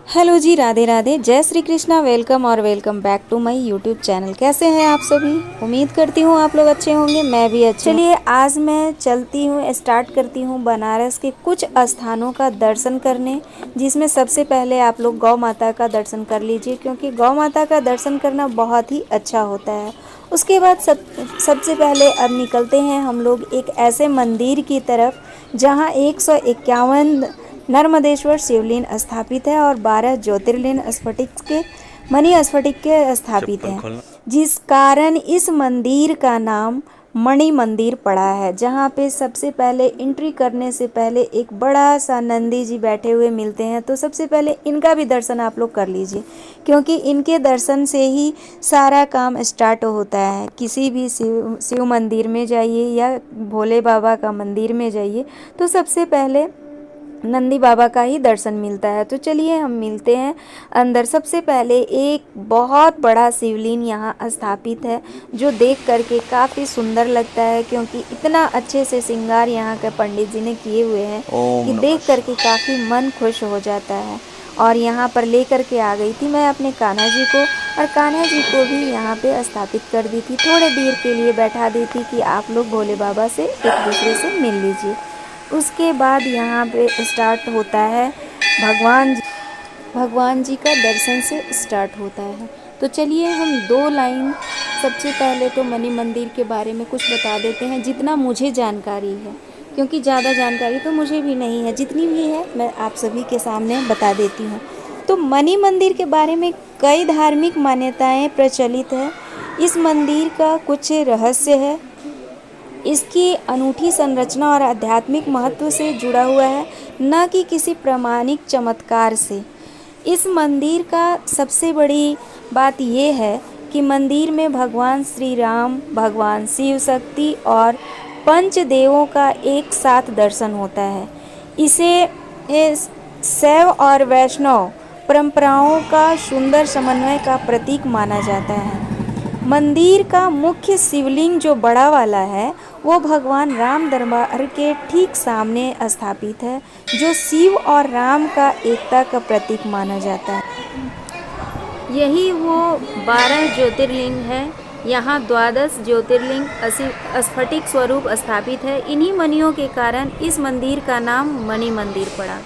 Hello जी, राधे राधे, जय Shri Krishna. Welcome और welcome back to my YouTube channel. कैसे हैं आप सभी? उम्मीद करती हूँ आप लोग अच्छे होंगे, मैं भी अच्छी हूँ। चलिए आज मैं चलती हूँ, स्टार्ट करती हूँ बनारस के कुछ स्थानों का दर्शन करने, जिसमें सबसे पहले आप लोग गौ माता का दर्शन कर लीजिए, क्योंकि गौ माता का दर्शन करना बहुत ही अच्छा होता है। उसके बाद सबसे पहले अब निकलते हैं हम लोग एक ऐसे मंदिर की तरफ जहाँ 151 नर्मदेश्वर शिवलिंग स्थापित है और 12 ज्योतिर्लिंग मणि स्फटिक के स्थापित हैं, जिस कारण इस मंदिर का नाम मणि मंदिर पड़ा है। जहाँ पे सबसे पहले एंट्री करने से पहले एक बड़ा सा नंदी जी बैठे हुए मिलते हैं, तो सबसे पहले इनका भी दर्शन आप लोग कर लीजिए, क्योंकि इनके दर्शन से ही सारा काम स्टार्ट होता है। किसी भी शिव मंदिर में जाइए या भोले बाबा का मंदिर में जाइए तो सबसे पहले नंदी बाबा का ही दर्शन मिलता है। तो चलिए हम मिलते हैं अंदर। सबसे पहले एक बहुत बड़ा शिवलिंग यहाँ स्थापित है, जो देख करके काफ़ी सुंदर लगता है, क्योंकि इतना अच्छे से श्रृंगार यहाँ के पंडित जी ने किए हुए हैं कि देख करके काफ़ी मन खुश हो जाता है। और यहाँ पर लेकर के आ गई थी मैं अपने कान्हा जी को, और कान्हा जी को भी यहाँ पे स्थापित कर दी थी। थोड़े देर के लिए बैठा दी थी कि आप लोग भोले बाबा से एक दूसरे से मिल लीजिए। उसके बाद यहाँ पे स्टार्ट होता है भगवान जी का दर्शन से स्टार्ट होता है। तो चलिए हम 2 लाइन सबसे पहले तो मणि मंदिर के बारे में कुछ बता देते हैं, जितना मुझे जानकारी है, क्योंकि ज़्यादा जानकारी तो मुझे भी नहीं है, जितनी भी है मैं आप सभी के सामने बता देती हूँ। तो मणि मंदिर के बारे में कई धार्मिक मान्यताएं प्रचलित है। इस मंदिर का कुछ रहस्य है। इसकी अनूठी संरचना और आध्यात्मिक महत्व से जुड़ा हुआ है, न कि किसी प्रामाणिक चमत्कार से। इस मंदिर का सबसे बड़ी बात यह है कि मंदिर में भगवान श्री राम, भगवान शिव शक्ति और पंचदेवों का एक साथ दर्शन होता है। इसे शैव और वैष्णव परंपराओं का सुंदर समन्वय का प्रतीक माना जाता है। मंदिर का मुख्य शिवलिंग जो बड़ा वाला है वो भगवान राम दरबार के ठीक सामने स्थापित है, जो शिव और राम का एकता का प्रतीक माना जाता है। यही वो 12 ज्योतिर्लिंग है। यहाँ 12 ज्योतिर्लिंग स्फटिक स्वरूप स्थापित है। इन्हीं मणियों के कारण इस मंदिर का नाम मणि मंदिर पड़ा।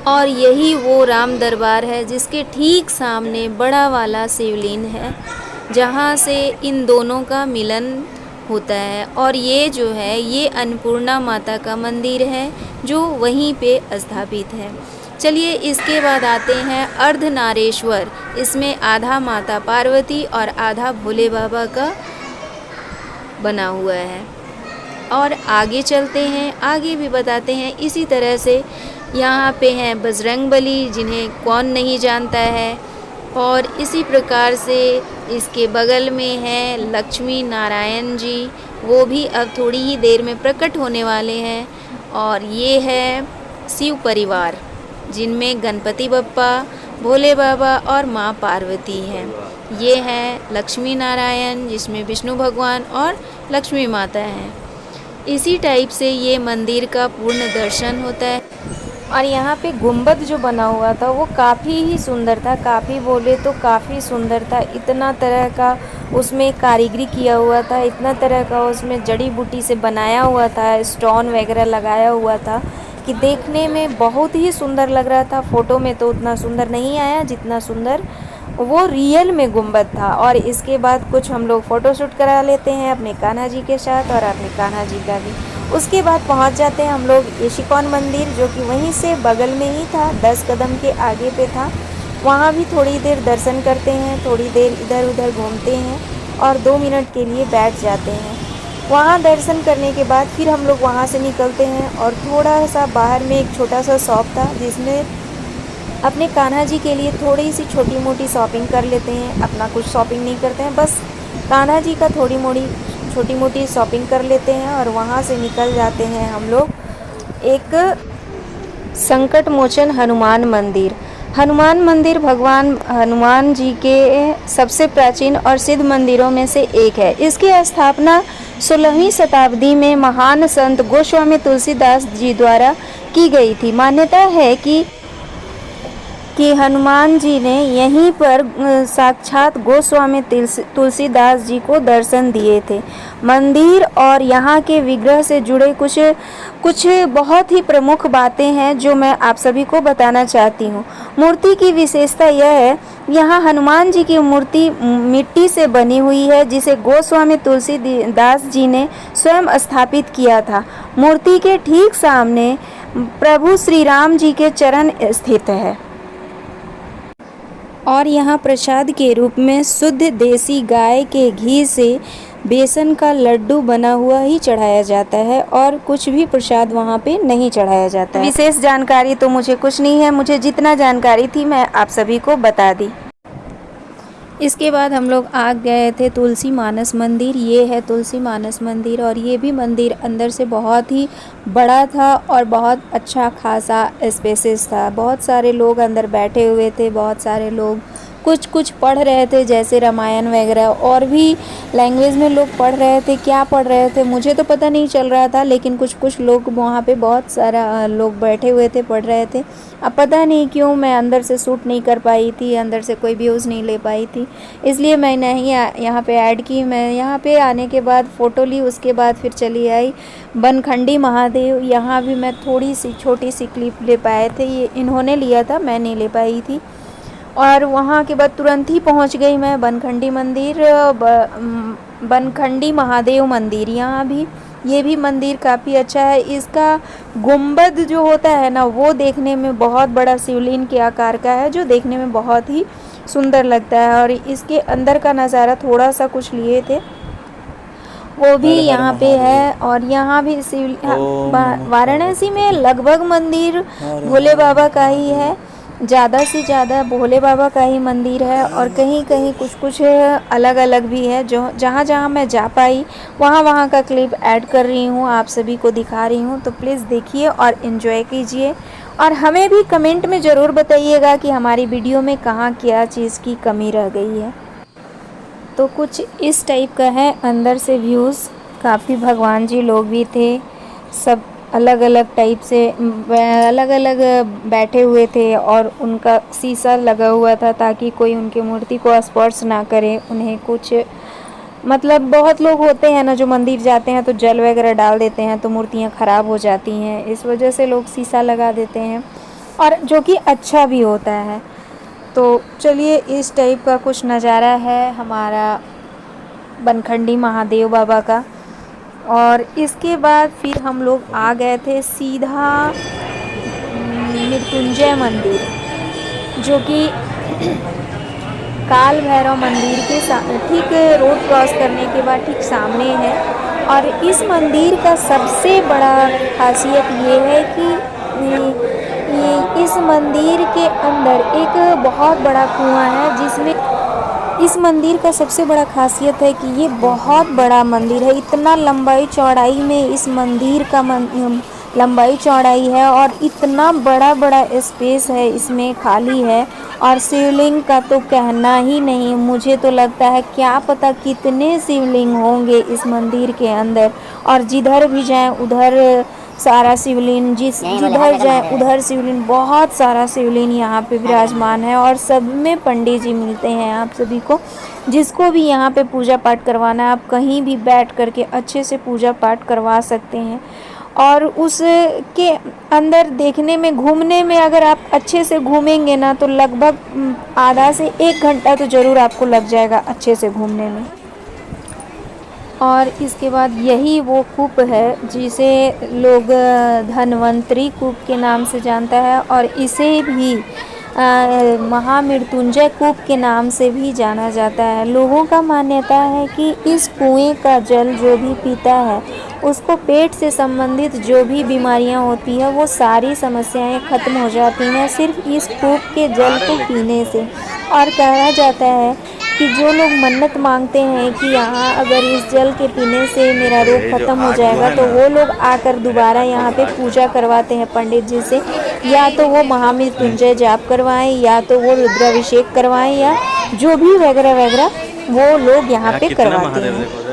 और यही वो राम दरबार है जिसके ठीक सामने बड़ा वाला शिवलिंग है, जहाँ से इन दोनों का मिलन होता है। और ये जो है ये अन्नपूर्णा माता का मंदिर है, जो वहीं पे स्थापित है। चलिए इसके बाद आते हैं अर्धनारेश्वर। इसमें आधा माता पार्वती और आधा भोले बाबा का बना हुआ है। और आगे चलते हैं, आगे भी बताते हैं। इसी तरह से यहाँ पे हैं बजरंगबली, जिन्हें कौन नहीं जानता है। और इसी प्रकार से इसके बगल में है लक्ष्मी नारायण जी, वो भी अब थोड़ी ही देर में प्रकट होने वाले हैं। और ये है शिव परिवार, जिनमें गणपति बप्पा, भोले बाबा और माँ पार्वती हैं। ये है लक्ष्मी नारायण, जिसमें विष्णु भगवान और लक्ष्मी माता हैं। इसी टाइप से ये मंदिर का पूर्ण दर्शन होता है। और यहाँ पे गुंबद जो बना हुआ था वो काफ़ी ही सुंदर था, काफ़ी बोले तो काफ़ी सुंदर था। इतना तरह का उसमें कारीगरी किया हुआ था, इतना तरह का उसमें जड़ी बूटी से बनाया हुआ था, स्टोन वगैरह लगाया हुआ था, कि देखने में बहुत ही सुंदर लग रहा था। फ़ोटो में तो उतना सुंदर नहीं आया जितना सुंदर वो रियल में गुंबद था। और इसके बाद कुछ हम लोग फ़ोटोशूट करा लेते हैं अपने कान्हा जी के साथ, और अपने कान्हा जी का भी। उसके बाद पहुंच जाते हैं हम लोग इस्कॉन मंदिर, जो कि वहीं से बगल में ही था, 10 कदम के आगे पे था। वहाँ भी थोड़ी देर दर्शन करते हैं, थोड़ी देर इधर उधर घूमते हैं और 2 मिनट के लिए बैठ जाते हैं। वहाँ दर्शन करने के बाद फिर हम लोग वहाँ से निकलते हैं, और थोड़ा सा बाहर में एक छोटा सा शॉप था, जिसमें अपने कान्हा जी के लिए थोड़ी सी छोटी मोटी शॉपिंग कर लेते हैं। अपना कुछ शॉपिंग नहीं करते हैं, बस कान्हा जी का छोटी मोटी शॉपिंग कर लेते हैं। और वहाँ से निकल जाते हैं हम लोग एक संकट मोचन हनुमान मंदिर। हनुमान मंदिर भगवान हनुमान जी के सबसे प्राचीन और सिद्ध मंदिरों में से एक है। इसकी स्थापना 16वीं शताब्दी में महान संत गोस्वामी तुलसीदास जी द्वारा की गई थी। मान्यता है कि कि हनुमान जी ने यहीं पर साक्षात गोस्वामी तुलसीदास जी को दर्शन दिए थे। मंदिर और यहाँ के विग्रह से जुड़े कुछ बहुत ही प्रमुख बातें हैं जो मैं आप सभी को बताना चाहती हूँ। मूर्ति की विशेषता यह है, यहाँ हनुमान जी की मूर्ति मिट्टी से बनी हुई है जिसे गोस्वामी तुलसीदास जी ने स्वयं स्थापित किया था। मूर्ति के ठीक सामने प्रभु श्री राम जी के चरण स्थित है और यहाँ प्रसाद के रूप में शुद्ध देसी गाय के घी से बेसन का लड्डू बना हुआ ही चढ़ाया जाता है और कुछ भी प्रसाद वहाँ पे नहीं चढ़ाया जाता है। विशेष जानकारी तो मुझे कुछ नहीं है, मुझे जितना जानकारी थी मैं आप सभी को बता दी। इसके बाद हम लोग आ गए थे तुलसी मानस मंदिर। ये है तुलसी मानस मंदिर और ये भी मंदिर अंदर से बहुत ही बड़ा था और बहुत अच्छा खासा स्पेसेस था। बहुत सारे लोग अंदर बैठे हुए थे, बहुत सारे लोग कुछ पढ़ रहे थे, जैसे रामायण वगैरह, और भी लैंग्वेज में लोग पढ़ रहे थे। क्या पढ़ रहे थे मुझे तो पता नहीं चल रहा था, लेकिन कुछ लोग वहाँ पे बहुत सारा लोग बैठे हुए थे, पढ़ रहे थे। अब पता नहीं क्यों मैं अंदर से शूट नहीं कर पाई थी, अंदर से कोई व्यूज़ नहीं ले पाई थी, इसलिए मैं नहीं यहाँ पे ऐड की। मैं यहाँ पे आने के बाद फ़ोटो ली, उसके बाद फिर चली आई बनखंडी महादेव। यहाँ भी मैं थोड़ी सी छोटी सी क्लिप ले पाए थे, ये इन्होंने लिया था, मैं नहीं ले पाई थी। और वहाँ के बाद तुरंत ही पहुँच गई मैं बनखंडी मंदिर, बनखंडी महादेव मंदिर। यहाँ भी ये भी मंदिर काफ़ी अच्छा है। इसका गुंबद जो होता है ना, वो देखने में बहुत बड़ा शिवलिंग के आकार का है, जो देखने में बहुत ही सुंदर लगता है। और इसके अंदर का नज़ारा थोड़ा सा कुछ लिए थे, वो भी यहाँ पे है। और यहाँ भी वाराणसी में लगभग मंदिर भोले बाबा का ही है, ज़्यादा से ज़्यादा भोले बाबा का ही मंदिर है। और कहीं कहीं कुछ अलग अलग भी है, जो जहाँ मैं जा पाई वहाँ का क्लिप ऐड कर रही हूँ, आप सभी को दिखा रही हूँ। तो प्लीज़ देखिए और इन्जॉय कीजिए, और हमें भी कमेंट में ज़रूर बताइएगा कि हमारी वीडियो में कहाँ क्या चीज़ की कमी रह गई है। तो कुछ इस टाइप का है अंदर से व्यूज़। काफ़ी भगवान जी लोग भी थे, सब अलग अलग टाइप से अलग अलग बैठे हुए थे, और उनका शीशा लगा हुआ था ताकि कोई उनकी मूर्ति को स्पर्श ना करे। उन्हें कुछ मतलब बहुत लोग होते हैं ना जो मंदिर जाते हैं तो जल वगैरह डाल देते हैं तो मूर्तियाँ ख़राब हो जाती हैं, इस वजह से लोग शीशा लगा देते हैं, और जो कि अच्छा भी होता है। तो चलिए, इस टाइप का कुछ नज़ारा है हमारा बनखंडी महादेव बाबा का। और इसके बाद फिर हम लोग आ गए थे सीधा मृत्युंजय मंदिर, जो कि काल भैरव मंदिर के ठीक रोड क्रॉस करने के बाद ठीक सामने है। और इस मंदिर का सबसे बड़ा खासियत ये है कि इस मंदिर के अंदर एक बहुत बड़ा कुआं है, जिसमें इस मंदिर का सबसे बड़ा खासियत है कि ये बहुत बड़ा मंदिर है। इतना लंबाई चौड़ाई में इस मंदिर का लंबाई चौड़ाई है, और इतना बड़ा स्पेस है इसमें, खाली है। और शिवलिंग का तो कहना ही नहीं, मुझे तो लगता है क्या पता कितने शिवलिंग होंगे इस मंदिर के अंदर। और जिधर भी जाएं उधर सारा शिवलिंग, जिधर जाए उधर शिवलिंग, बहुत सारा शिवलिंग यहाँ पे विराजमान है। और सब में पंडित जी मिलते हैं आप सभी को, जिसको भी यहाँ पे पूजा पाठ करवाना है, आप कहीं भी बैठ करके अच्छे से पूजा पाठ करवा सकते हैं। और उसके अंदर देखने में, घूमने में अगर आप अच्छे से घूमेंगे ना तो लगभग आधा से 1 घंटा तो ज़रूर आपको लग जाएगा अच्छे से घूमने में। और इसके बाद यही वो कूप है जिसे लोग धन्वंतरी कूप के नाम से जानता है, और इसे भी महामृत्युंजय कूप के नाम से भी जाना जाता है। लोगों का मान्यता है कि इस कुएं का जल जो भी पीता है उसको पेट से संबंधित जो भी बीमारियां होती है वो सारी समस्याएं खत्म हो जाती हैं सिर्फ इस कूप के जल को पीने से। और कहा जाता है कि जो लोग मन्नत मांगते हैं कि यहाँ अगर इस जल के पीने से मेरा रोग खत्म हो जाएगा, तो वो लोग आकर दोबारा यहाँ पे पूजा करवाते हैं पंडित जी से। या तो वो महामृत्युंजय जाप करवाएं, या तो वो रुद्राभिषेक करवाएं, या जो भी वगैरह वगैरह वो लोग यहाँ पे करवाते हैं।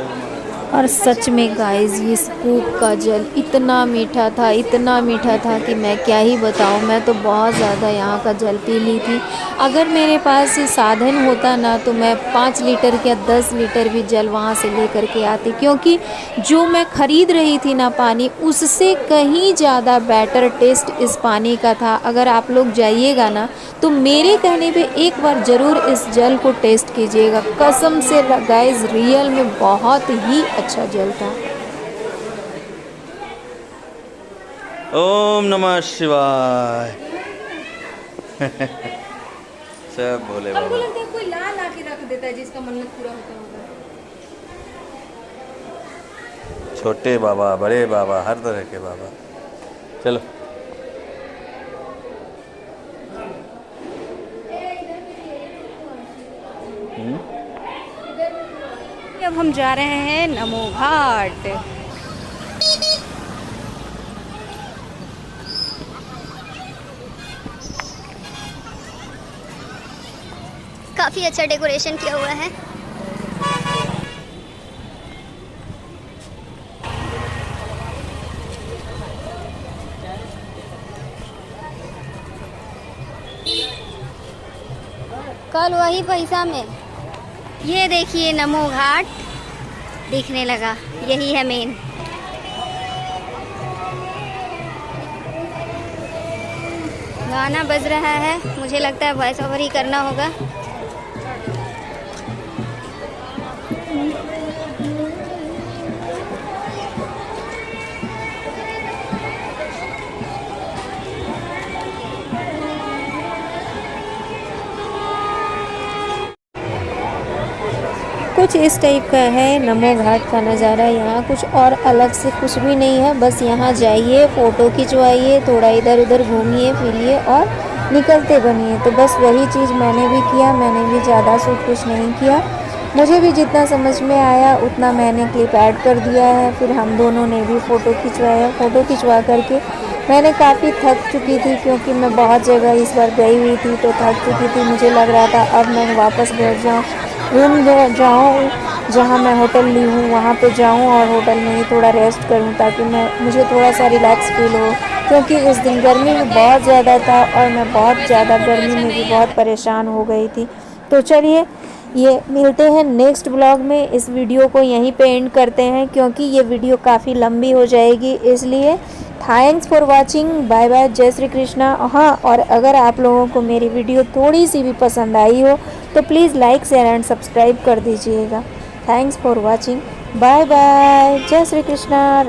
और सच में गाइस ये कूप का जल इतना मीठा था, इतना मीठा था कि मैं क्या ही बताऊं। मैं तो बहुत ज़्यादा यहाँ का जल पी ली थी। अगर मेरे पास साधन होता ना तो मैं 5 लीटर या 10 लीटर भी जल वहाँ से लेकर के आती, क्योंकि जो मैं ख़रीद रही थी ना पानी, उससे कहीं ज़्यादा बेटर टेस्ट इस पानी का था। अगर आप लोग जाइएगा ना तो मेरे कहने पे एक बार ज़रूर इस जल को टेस्ट कीजिएगा। कसम से गाइस रियल में बहुत ही अच्छा जल था। ओम नमः शिवाय। सब बोले बाबा। लगता है कोई लाल आके रख देता है जिसका मन्नत पूरा होता होगा। छोटे बाबा, बड़े बाबा, हर तरह के बाबा। चलो अब हम जा रहे हैं नमो घाट। काफी अच्छा डेकोरेशन किया हुआ है। कल वही पैसा में ये देखिए नमो घाट दिखने लगा, यही है मेन। गाना बज रहा है, मुझे लगता है वॉइस ओवर ही करना होगा। कुछ इस टाइप का है नमो घाट का नज़ारा। यहाँ कुछ और अलग से कुछ भी नहीं है, बस यहाँ जाइए, फ़ोटो खिंचवाइए, थोड़ा इधर उधर घूमिए फिरिए और निकलते बनिए। तो बस वही चीज़ मैंने भी किया। मैंने भी ज़्यादा कुछ नहीं किया। मुझे भी जितना समझ में आया उतना मैंने क्लिप ऐड कर दिया है। फिर हम दोनों ने भी फ़ोटो खिंचवाया। फ़ोटो खिंचवा करके मैंने काफ़ी थक चुकी थी, क्योंकि मैं बहुत जगह इस बार गई हुई थी तो थक चुकी थी। मुझे लग रहा था अब मैं वापस बैठ जाऊँ, रूम जाऊँ, जहाँ मैं होटल ली हूँ वहाँ पे जाऊँ और होटल में ही थोड़ा रेस्ट करूँ, ताकि मुझे थोड़ा सा रिलैक्स फील हो। क्योंकि उस दिन गर्मी भी बहुत ज़्यादा था और मैं बहुत ज़्यादा गर्मी में भी बहुत परेशान हो गई थी। तो चलिए ये मिलते हैं नेक्स्ट ब्लॉग में। इस वीडियो को यहीं पे एंड करते हैं, क्योंकि ये वीडियो काफ़ी लंबी हो जाएगी, इसलिए thanks for watching. Bye bye, जय श्री कृष्णा। हाँ, और अगर आप लोगों को मेरी वीडियो थोड़ी सी भी पसंद आई हो तो please like share and subscribe कर दीजिएगा। Thanks for watching. Bye bye, जय श्री कृष्णा।